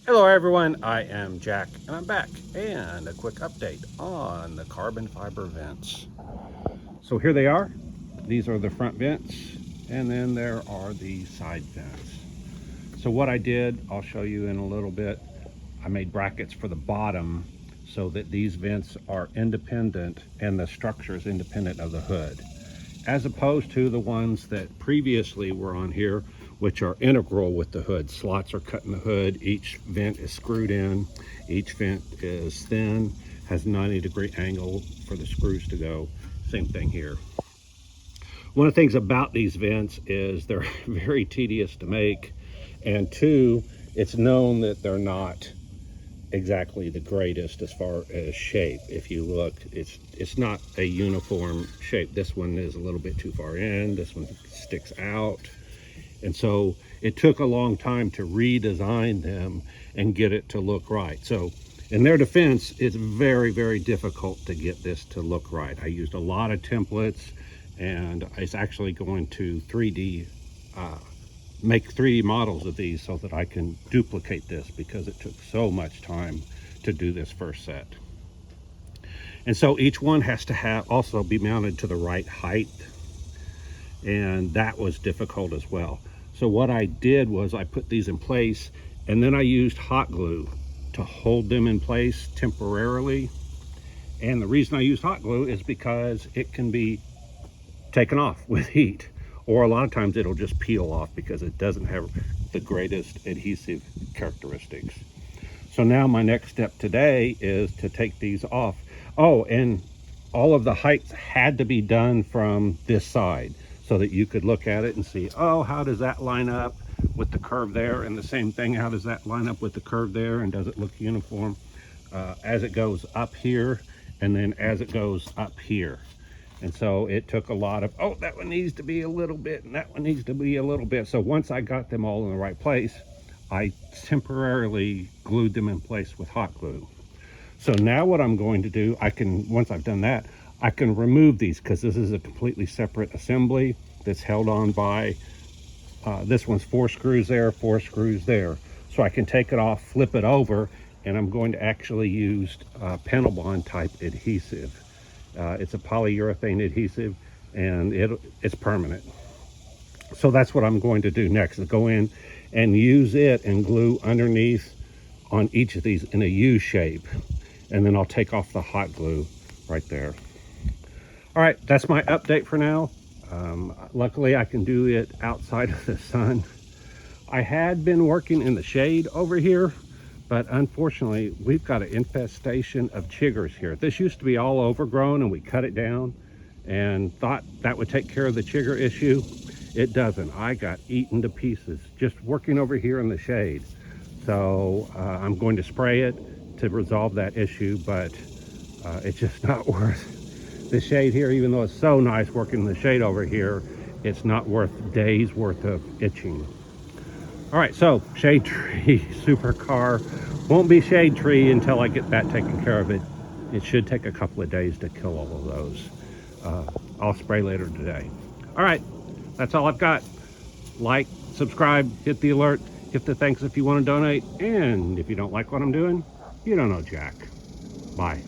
Hello everyone, I am Jack and I'm back, and a quick update on the carbon fiber vents. So here they are. These are the front vents, and then there are the side vents. So what I did, I'll show you in a little bit. I made brackets for the bottom so that these vents are independent and the structure is independent of the hood, as opposed to the ones that previously were on here, which are integral with the hood. Slots are cut in the hood, each vent is screwed in, each vent is thin, has 90-degree angle for the screws to go. Same thing here. One of the things about these vents is they're very tedious to make, and two, it's known that they're not exactly the greatest as far as shape. If you look, it's not a uniform shape. This one is a little bit too far in, this one sticks out, and so it took a long time to redesign them and get it to look right. So in their defense, it's very difficult to get this to look right. I used a lot of templates, and it's actually going to 3D make 3D models of these so that I can duplicate this, because it took so much time to do this first set. And so each one has to also be mounted to the right height, and that was difficult as well. So what I did was I put these in place, and then I used hot glue to hold them in place temporarily. And the reason I used hot glue is because it can be taken off with heat, or a lot of times it'll just peel off because it doesn't have the greatest adhesive characteristics. So now my next step today is to take these off. Oh, and all of the heights had to be done from this side so that you could look at it and see, oh, how does that line up with the curve there? And the same thing, how does that line up with the curve there? And does it look uniform as it goes up here, and then as it goes up here? And so it took a lot of, oh, that one needs to be a little bit, and that one needs to be a little bit. So once I got them all in the right place, I temporarily glued them in place with hot glue. So now what I'm going to do, once I've done that, I can remove these, because this is a completely separate assembly that's held on by, this one's 4 screws there, 4 screws there. So I can take it off, flip it over, and I'm going to actually use Pentalbond type adhesive. It's a polyurethane adhesive, and it's permanent. So that's what I'm going to do next, is go in and use it and glue underneath on each of these in a U shape, and then I'll take off the hot glue right there. All right, that's my update for now. Luckily I can do it outside of the sun. I had been working in the shade over here, but unfortunately we've got an infestation of chiggers here. This used to be all overgrown, and we cut it down and thought that would take care of the chigger issue. It doesn't. I got eaten to pieces just working over here in the shade. So I'm going to spray it to resolve that issue, but it's just not worth the shade here. Even though it's so nice working in the shade over here, it's not worth days worth of itching. All right, so shade tree supercar won't be shade tree until I get that taken care of. It should take a couple of days to kill all of those. I'll spray later today. All right, that's all I've got. Like, subscribe, hit the alert, hit the thanks if you want to donate, and if you don't like what I'm doing, you don't know Jack. Bye.